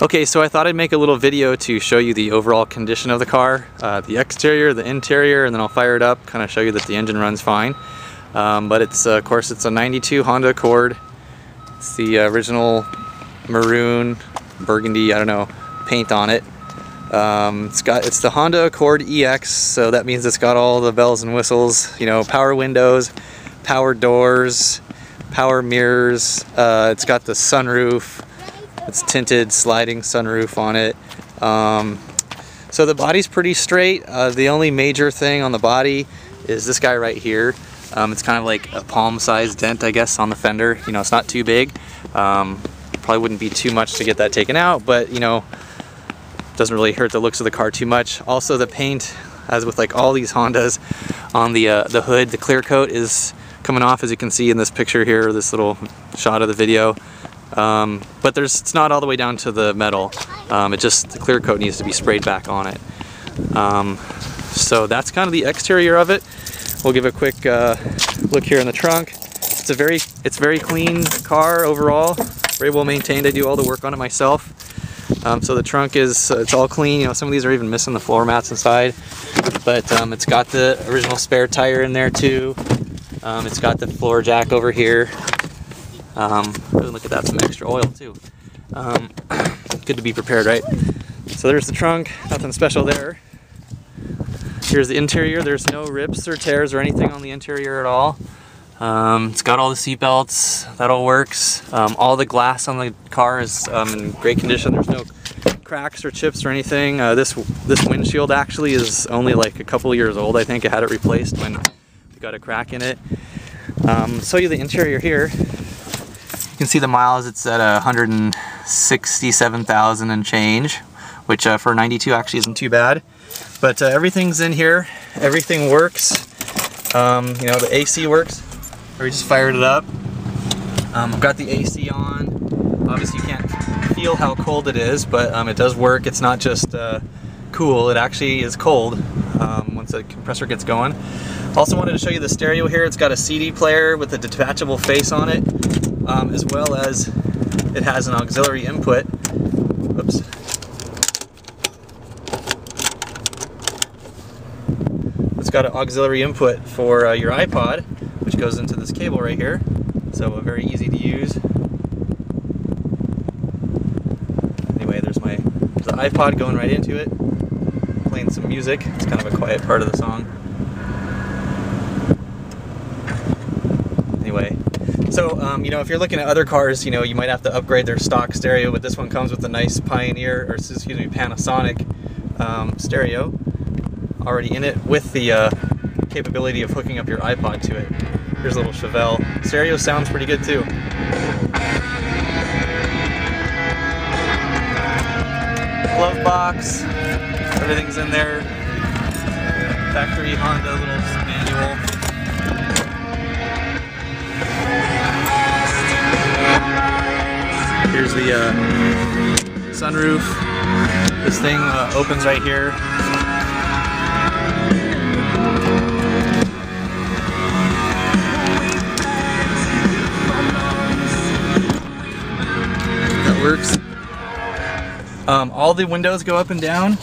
Okay, so I thought I'd make a little video to show you the overall condition of the car, the exterior, the interior, and then I'll fire it up, kind of show you that the engine runs fine. But it's, of course, it's a 92 Honda Accord. It's the original maroon, burgundy, I don't know, paint on it. It's the Honda Accord EX, so that means it's got all the bells and whistles, you know, power windows, power doors, power mirrors. It's got the sunroof. It's tinted sliding sunroof on it. So the body's pretty straight. The only major thing on the body is this guy right here. It's kind of like a palm-sized dent, I guess, on the fender. You know, it's not too big. Probably wouldn't be too much to get that taken out, but you know, doesn't really hurt the looks of the car too much. Also, the paint, as with like all these Hondas, on the hood, the clear coat is coming off, as you can see in this picture here, this little shot of the video. But it's not all the way down to the metal. The clear coat needs to be sprayed back on it. So that's kind of the exterior of it. We'll give a quick look here in the trunk. It's very clean car overall, very well maintained. I do all the work on it myself. So the trunk it's all clean. You know, some of these are even missing the floor mats inside, but it's got the original spare tire in there too. It's got the floor jack over here. Look at that, some extra oil too. Good to be prepared, right? So there's the trunk, nothing special there. Here's the interior. There's no rips or tears or anything on the interior at all. It's got all the seat belts, that all works. All the glass on the car is in great condition. There's no cracks or chips or anything. This windshield actually is only like a couple years old. I think I had it replaced when we got a crack in it. Show you the interior here. You can see the miles. It's at 167,000 and change, which for 92 actually isn't too bad. But everything's in here. Everything works. You know, the AC works. We just fired it up. I've got the AC on. Obviously you can't feel how cold it is, but it does work. It's not just cool, it actually is cold once the compressor gets going. Also wanted to show you the stereo here. It's got a CD player with a detachable face on it, as well as it has an auxiliary input. Oops. It's got an auxiliary input for your iPod, which goes into this cable right here. So very easy to use. Anyway, there's the iPod going right into it, playing some music. It's kind of a quiet part of the song. Anyway, so you know, if you're looking at other cars, you know, you might have to upgrade their stock stereo, but this one comes with a nice Panasonic stereo already in it, with the capability of hooking up your iPod to it. Here's a little Chevelle. Stereo sounds pretty good too. Glove box, everything's in there. Factory Honda little manual. Here's the sunroof. This thing opens right here. Works. All the windows go up and down.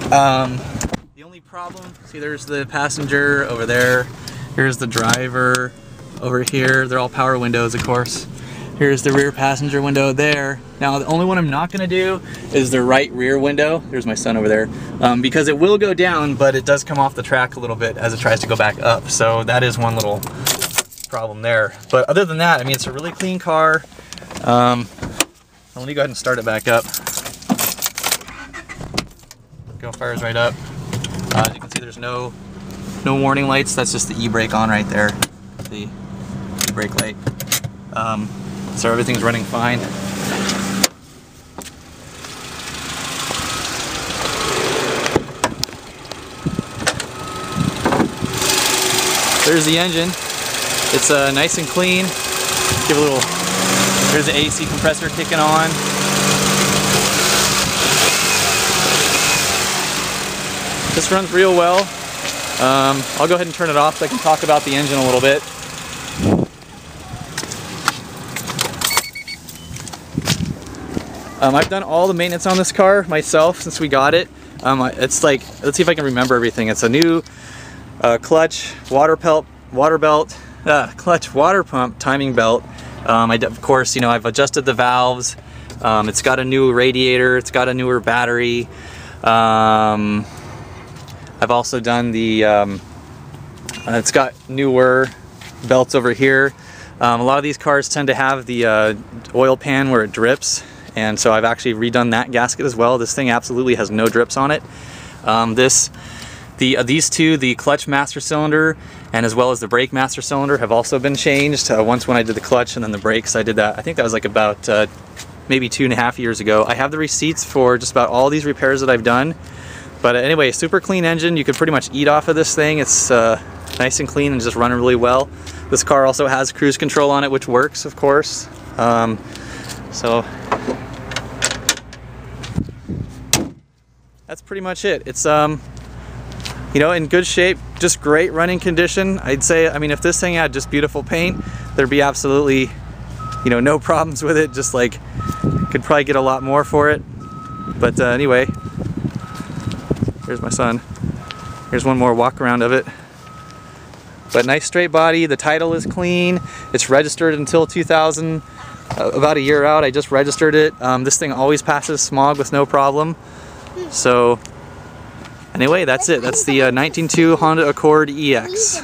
The only problem, see, there's the passenger over there. Here's the driver over here. They're all power windows, of course. Here's the rear passenger window there. Now, the only one I'm not going to do is the right rear window. There's my son over there. Because it will go down, but it does come off the track a little bit as it tries to go back up. So that is one little problem there. But other than that, I mean, it's a really clean car. Let me go ahead and start it back up. Go, fires right up. As you can see, there's no warning lights. That's just the e-brake on right there, the e-brake light. So everything's running fine. There's the engine. It's nice and clean. Give a little. There's the AC compressor kicking on. This runs real well. I'll go ahead and turn it off so I can talk about the engine a little bit. I've done all the maintenance on this car myself since we got it. It's like, let's see if I can remember everything. It's a new clutch, clutch, water pump, timing belt. Of course, you know, I've adjusted the valves. It's got a new radiator. It's got a newer battery. I've also done the, it's got newer belts over here. A lot of these cars tend to have the oil pan where it drips, and so I've actually redone that gasket as well. This thing absolutely has no drips on it. These two, the clutch master cylinder and as well as the brake master cylinder, have also been changed. Once when I did the clutch, and then the brakes, I did that, I think that was like about maybe 2.5 years ago. I have the receipts for just about all these repairs that I've done. But anyway, super clean engine. You could pretty much eat off of this thing. It's nice and clean and just running really well. This car also has cruise control on it, which works, of course. So that's pretty much it. It's you know, in good shape, just great running condition. I'd say, I mean, if this thing had just beautiful paint, there'd be absolutely, you know, no problems with it. Just like, could probably get a lot more for it. But anyway, here's my son. Here's one more walk around of it. But nice straight body. The title is clean. It's registered until 2000, about a year out. I just registered it. This thing always passes smog with no problem. So anyway, that's it. That's the 19.2 Honda Accord EX.